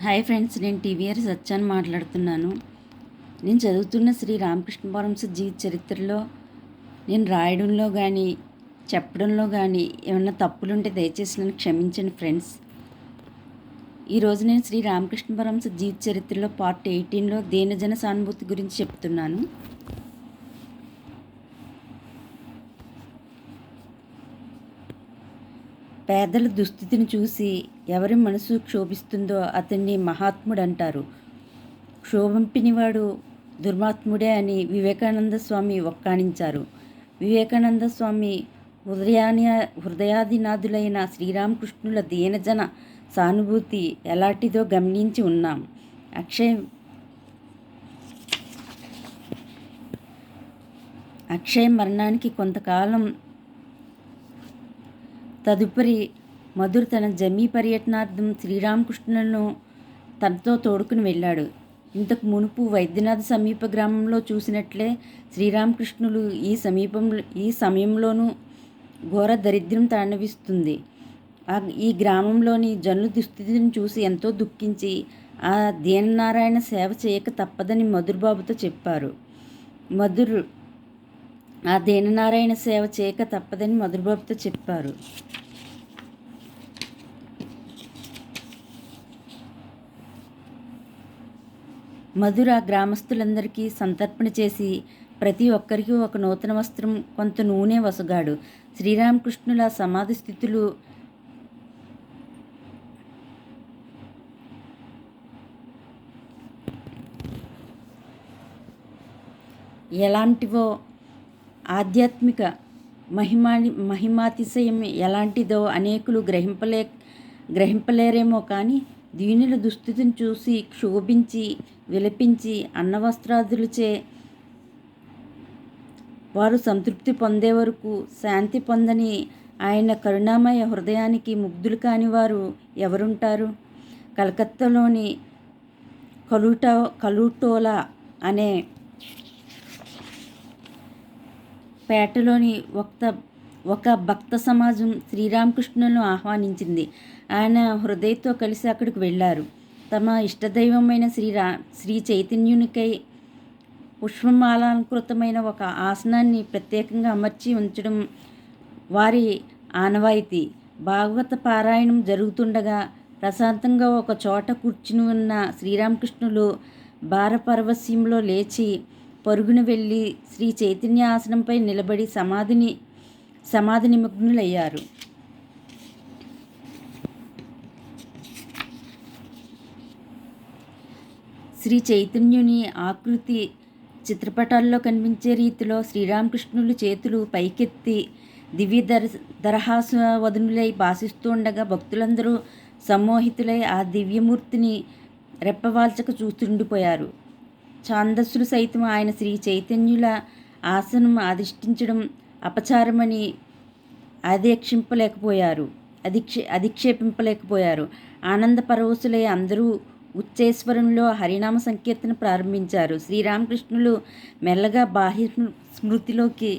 Hi friends, నేను TVR సత్యాన్ని మాట్లాడుతున్నాను. నేను చదువుతున్న శ్రీ రామకృష్ణ పరమహంస జీవిత చరిత్రలో నేను రాయడంలో కానీ చెప్పడంలో కానీ ఏమన్నా తప్పులుంటే దయచేసి నన్ను క్షమించండి ఫ్రెండ్స్. ఈరోజు నేను శ్రీ రామకృష్ణ పరమహంస జీవిత చరిత్రలో పార్ట్ 18లో దీనజన సానుభూతి గురించి చెప్తున్నాను. పేదల దుస్థితిని చూసి ఎవరి మనసు క్షోభిస్తుందో అతన్ని మహాత్ముడు అంటారు. క్షోభింపినవాడు దుర్మాత్ముడే అని వివేకానంద స్వామి ఒక్కాణించారు. వివేకానంద స్వామి హృదయాదినాథులైన శ్రీరామకృష్ణుల దీనజన సానుభూతి ఎలాంటిదో గమనించి ఉన్నాం. అక్షయ మరణానికి కొంతకాలం తదుపరి మధుర్ తన జమీ పర్యటనార్థం శ్రీరామకృష్ణులను తనతో తోడుకుని వెళ్ళాడు. ఇంతకు మునుపు వైద్యనాథ్ సమీప గ్రామంలో చూసినట్లే శ్రీరామకృష్ణులు ఈ సమయంలోనూ ఘోర దరిద్రం తాండవిస్తుంది. ఈ గ్రామంలోని జనుల దుస్థితిని చూసి ఎంతో దుఃఖించి ఆ దీననారాయణ సేవ చేయక తప్పదని మధుర్బాబుతో చెప్పారు. ఆ దీననారాయణ సేవ చేయక తప్పదని మధుర్బాబుతో చెప్పారు. మధుర గ్రామస్తులందరికీ సంతర్పణ చేసి ప్రతి ఒక్కరికి ఒక నూతన వస్త్రం, కొంత నూనె వసగాడు. శ్రీరామకృష్ణుల సమాధి స్థితులు ఎలాంటివో, ఆధ్యాత్మిక మహిమాతిశయం ఎలాంటిదో అనేకులు గ్రహింపలేరేమో కానీ దీనుల దుస్థితిని చూసి క్షోభించి విలపించి అన్నవస్త్రాదులచే వారు సంతృప్తి పొందే వరకు శాంతి పొందని ఆయన కరుణామయ హృదయానికి ముగ్ధులు కాని వారు ఎవరుంటారు? కలకత్తాలోని కలూటోలా అనే పేటలోని ఒక భక్త సమాజం శ్రీరామకృష్ణులను ఆహ్వానించింది. ఆయన హృదయతో కలిసి అక్కడికి వెళ్ళారు. తమ ఇష్టదైవమైన శ్రీ చైతన్యునికై పుష్పమాలంకృతమైన ఒక ఆసనాన్ని ప్రత్యేకంగా అమర్చి ఉంచడం వారి ఆనవాయితీ. భాగవత పారాయణం జరుగుతుండగా ప్రశాంతంగా ఒక చోట కూర్చుని ఉన్న శ్రీరామకృష్ణులు భారపరవశ్యంలో లేచి పరుగున వెళ్ళి శ్రీ చైతన్య ఆసనంపై నిలబడి సమాధి నిమగ్నులయ్యారు. శ్రీ చైతన్యుని ఆకృతి చిత్రపటాల్లో కనిపించే రీతిలో శ్రీరామకృష్ణులు చేతులు పైకెత్తి దివ్య దరహాసవదనులై భాషిస్తుండగా భక్తులందరూ సమ్మోహితులై ఆ దివ్యమూర్తిని రెప్పవాల్చక చూస్తుండిపోయారు. ఛాందస్సులు సైతం ఆయన శ్రీ చైతన్యుల ఆసనం అధిష్ఠించడం అపచారమని అధిక్షేపింపలేకపోయారు. ఆనంద పరవశులై అందరూ ఉచ్చేశ్వరంలో హరినామ సంకీర్తన ప్రారంభించారు. శ్రీరామకృష్ణులు మెల్లగా బాహ్య స్మృతిలోకి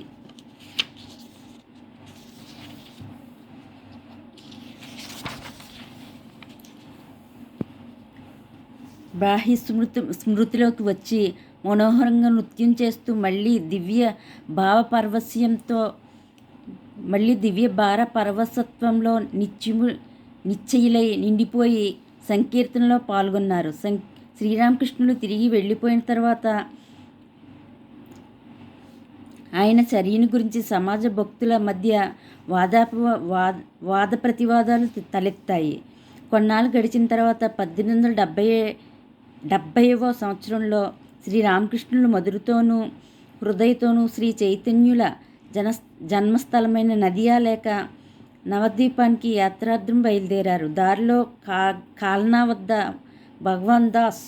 స్మృతిలోకి వచ్చి మనోహరంగా నృత్యం చేస్తూ మళ్ళీ దివ్య భార పరవశత్వంలో నిశ్చయులై నిండిపోయి సంకీర్తనలో పాల్గొన్నారు. శ్రీరామకృష్ణులు తిరిగి వెళ్ళిపోయిన తర్వాత ఆయన చర్యను గురించి సమాజ భక్తుల మధ్య వాద ప్రతివాదాలు తలెత్తాయి. కొన్నాళ్ళు గడిచిన తర్వాత 1870వ సంవత్సరంలో శ్రీరామకృష్ణులు మధురతోనూ హృదయతోనూ శ్రీ చైతన్యుల జన్మస్థలమైన నదియా లేక నవద్వీపానికి యాత్రార్థం బయలుదేరారు. దారిలో కాల్నా వద్ద భగవాన్ దాస్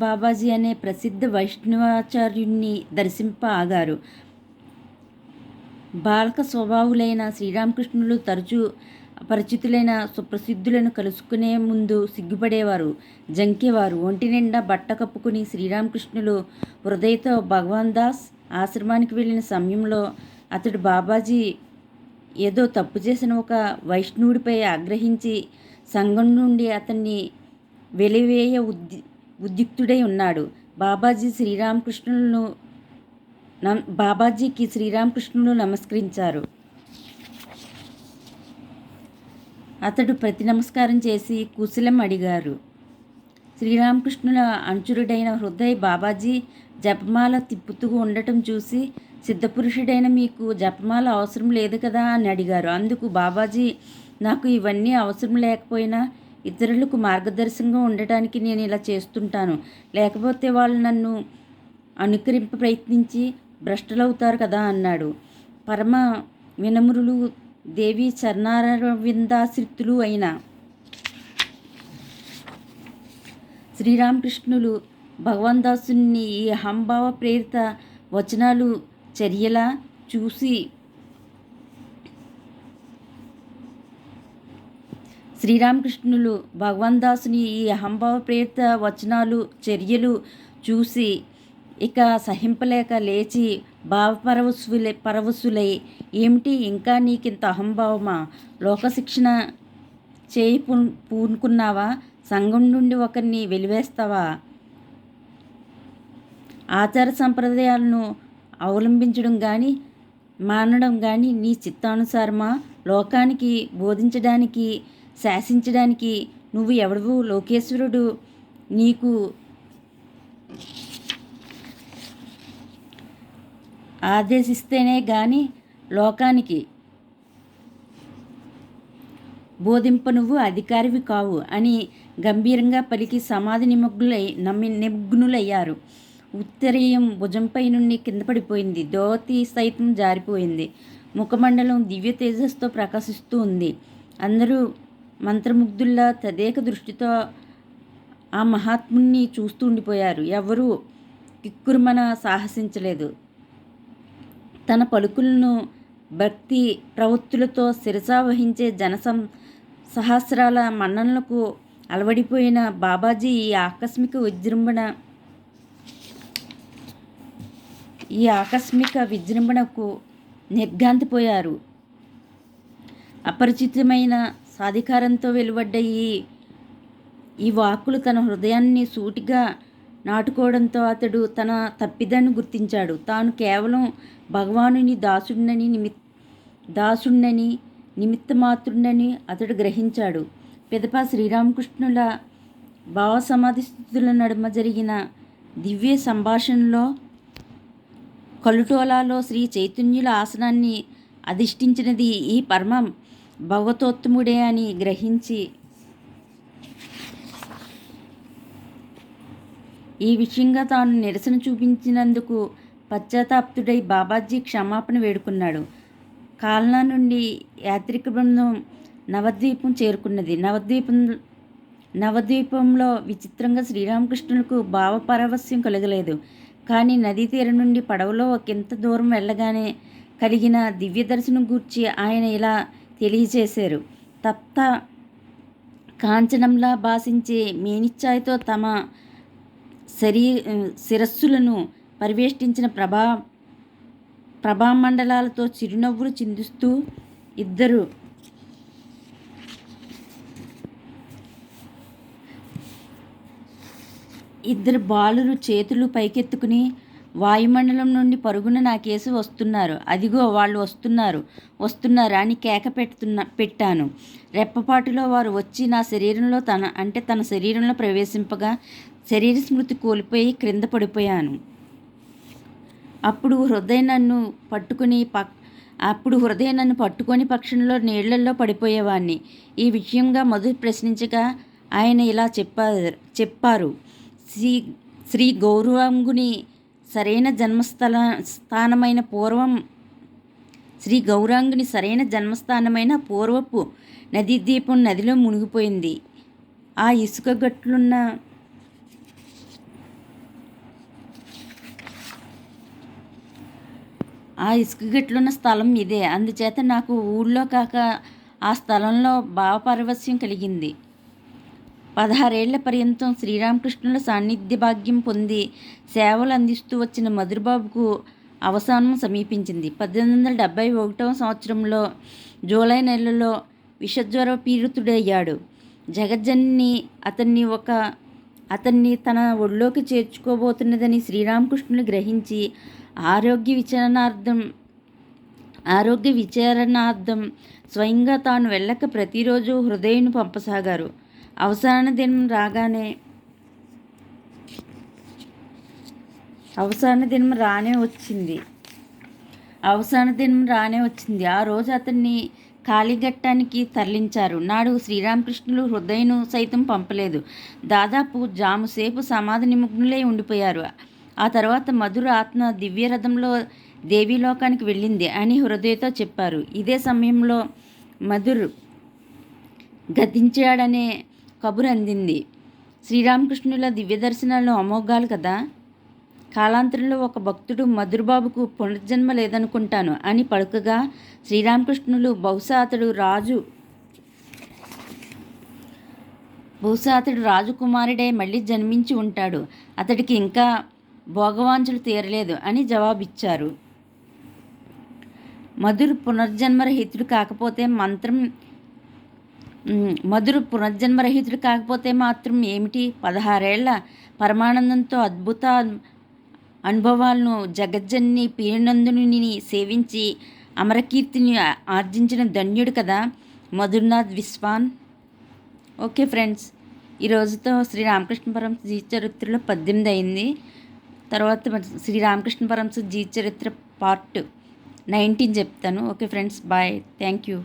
బాబాజీ అనే ప్రసిద్ధ వైష్ణవాచార్యుణ్ణి దర్శింప ఆగారు. బాలక స్వభావులైన శ్రీరామకృష్ణులు తరచూ పరిచితులైన సుప్రసిద్ధులను కలుసుకునే ముందు సిగ్గుపడేవారు, జంకేవారు. ఒంటి నిండా బట్ట కప్పుకుని శ్రీరామకృష్ణులు హృదయతో భగవాన్ దాస్ ఆశ్రమానికి వెళ్ళిన సమయంలో అతడు బాబాజీ ఏదో తప్పు చేసిన ఒక వైష్ణవుడిపై ఆగ్రహించి సంఘం నుండి అతన్ని వెలివేయ ఉద్యుక్తుడై ఉన్నాడు. బాబాజీకి శ్రీరామకృష్ణులు నమస్కరించారు. అతడు ప్రతి నమస్కారం చేసి కుశలం అడిగారు. శ్రీరామకృష్ణుల అనుచరుడైన హృదయ్ బాబాజీ జపమాల తిప్పుతూ ఉండటం చూసి, సిద్ధపురుషుడైన మీకు జపమాల అవసరం లేదు కదా అని అడిగారు. అందుకు బాబాజీ, నాకు ఇవన్నీ అవసరం లేకపోయినా ఇతరులకు మార్గదర్శకంగా ఉండటానికి నేను ఇలా చేస్తుంటాను. లేకపోతే వాళ్ళు నన్ను అనుకరింప ప్రయత్నించి భ్రష్టలవుతారు కదా అన్నాడు. పరమ వినమ్రులు, దేవి చరణారవిందాశ్రితులు అయిన శ్రీరామకృష్ణులు భగవాన్దాసుని ఈ అహంభావ ప్రేరిత వచనాలు చర్యలా చూసి శ్రీరామకృష్ణులు భగవాన్దాసుని ఈ అహంభావ ప్రేరిత వచనాలు చర్యలు చూసి ఇక సహింపలేక లేచి పరవశులై, ఏమిటి ఇంకా నీకింత అహంభావమా? లోకశిక్షణ చేయి పూనుకున్నావా? సంఘం నుండి ఒకరిని వెలివేస్తావా? ఆచార సంప్రదాయాలను అవలంబించడం కానీ మానడం కానీ నీ చిత్తానుసారమా? లోకానికి బోధించడానికి, శాసించడానికి నువ్వు ఎవడవు? లోకేశ్వరుడు నీకు ఆదేశిస్తేనే కానీ లోకానికి బోధింప నువ్వు అధికారివి కావు అని గంభీరంగా పలికి సమాధి నిమగ్నులయ్యారు. ఉత్తరీయం భుజంపై నుండి కింద పడిపోయింది. ధోతి సైతం జారిపోయింది. ముఖమండలం దివ్య తేజస్తో ప్రకాశిస్తూ ఉంది. అందరూ మంత్రముగ్ధుల్లా తదేక దృష్టితో ఆ మహాత్ముని చూస్తూ ఉండిపోయారు. ఎవరూ కిక్కురుమన సాహసించలేదు. తన పలుకులను భక్తి ప్రవృత్తులతో శిరసా వహించే సహస్రాల మన్ననలకు అలవడిపోయిన బాబాజీ ఈ ఆకస్మిక విజృంభణకు నిర్ఘాంతిపోయారు. అపరిచితమైన సాధికారంతో వెలువడ్డ ఈ వాక్కులు తన హృదయాన్ని సూటిగా నాటుకోవడంతో అతడు తన తప్పిదాన్ని గుర్తించాడు. తాను కేవలం భగవానుని దాసుణ్ణని నిమిత్తమాత్రుడని అతడు గ్రహించాడు. పిదప శ్రీరామకృష్ణుల భావసమాధి స్థితుల నడుమ జరిగిన దివ్య సంభాషణలో కలుటోలాలో శ్రీ చైతన్యుల ఆసనాన్ని అధిష్ఠించినది ఈ పరమ భగవతోత్తముడే అని గ్రహించి ఈ విషయంగా తాను నిరసన చూపించినందుకు పశ్చాత్తాప్తుడై బాబాజీ క్షమాపణ వేడుకున్నాడు. కాల్నా నుండి యాత్రిక బృందం నవద్వీపం చేరుకున్నది. నవద్వీపంలో విచిత్రంగా శ్రీరామకృష్ణులకు భావపరవశ్యం కలగలేదు. కానీ నదీ తీరం నుండి పడవలో ఒకంత దూరం వెళ్ళగానే కలిగిన దివ్య దర్శనం గూర్చి ఆయన ఇలా తెలియచేశారు. తప్త కాంచనంలా భాషించే మేనిచ్చాయితో తమ శిరస్సులను పరివేష్టించిన ప్రభామండలాలతో చిరునవ్వులు చిందిస్తూ ఇద్దరు బాలురు చేతులు పైకెత్తుకుని వాయుమండలం నుండి పరుగున నా కేసు వస్తున్నారు, అదిగో వాళ్ళు వస్తున్నారు అని కేక పెట్టాను. రెప్పపాటులో వారు వచ్చి నా శరీరంలో తన శరీరంలో ప్రవేశింపగా శరీర స్మృతి కోల్పోయి క్రింద పడిపోయాను. అప్పుడు హృదయ నన్ను పట్టుకొని పక్షంలో నీళ్లలో పడిపోయేవాణ్ణి. ఈ విషయంగా మధు ప్రశ్నించగా ఆయన ఇలా చెప్పారు. శ్రీ గౌరాంగుని సరైన జన్మస్థానమైన పూర్వపు నదీ దీపం నదిలో మునిగిపోయింది. ఆ ఇసుక గట్లున్న స్థలం ఇదే. అందుచేత నాకు ఊళ్ళో కాక ఆ స్థలంలో భావపారవస్యం కలిగింది. 16 ఏళ్ల పర్యంతం శ్రీరామకృష్ణుల సాన్నిధ్య భాగ్యం పొంది సేవలు అందిస్తూ వచ్చిన మధురబాబుకు అవసానం సమీపించింది. 1871 సంవత్సరంలో జూలై నెలలో విషజ్వర పీడితుడయ్యాడు. జగజ్జనని అతన్ని తన ఒడిలోకి చేర్చుకోబోతున్నదని శ్రీరామకృష్ణులు గ్రహించి ఆరోగ్య విచారణార్థం స్వయంగా తాను వెళ్ళక ప్రతిరోజు హృదయను పంపసాగారు. అవసాన దినం రానే వచ్చింది. ఆ రోజు అతన్ని కాళీఘట్టానికి తరలించారు. నాడు శ్రీరామకృష్ణులు హృదయను సైతం పంపలేదు. దాదాపు జాముసేపు సమాధి నిమగ్నులై ఉండిపోయారు. ఆ తర్వాత మధుర ఆత్మ దివ్యరథంలో దేవీలోకానికి వెళ్ళింది అని హృదయతో చెప్పారు. ఇదే సమయంలో మధుర్ గతించాడనే కబురు అందింది. శ్రీరామకృష్ణుల దివ్య దర్శనాలు అమోఘాలు కదా. కాలాంతరంలో ఒక భక్తుడు మధురబాబుకు పునర్జన్మ లేదనుకుంటాను అని పలుకగా శ్రీరామకృష్ణులు బహుశా అతడు రాజకుమారుడై మళ్ళీ జన్మించి ఉంటాడు. అతడికి ఇంకా భోగవాంఛలు తీరలేదు అని జవాబిచ్చారు. మధుర్ పునర్జన్మరహితుడు కాకపోతే మాత్రం ఏమిటి? 16 ఏళ్ల పరమానందంతో అద్భుత అనుభవాలను జగజ్జన్ని పీరినందుని సేవించి అమరకీర్తిని ఆర్జించిన ధన్యుడు కదా మధుర్నాథ్ విశ్వాన్. ఓకే ఫ్రెండ్స్, ఈరోజుతో శ్రీరామకృష్ణ పరమహంస జీవిత చరిత్రలో 18 అయింది. తర్వాత శ్రీరామకృష్ణ పరమహంస జీవిత చరిత్ర పార్ట్ 19 చెప్తాను. Okay friends, bye, thank you.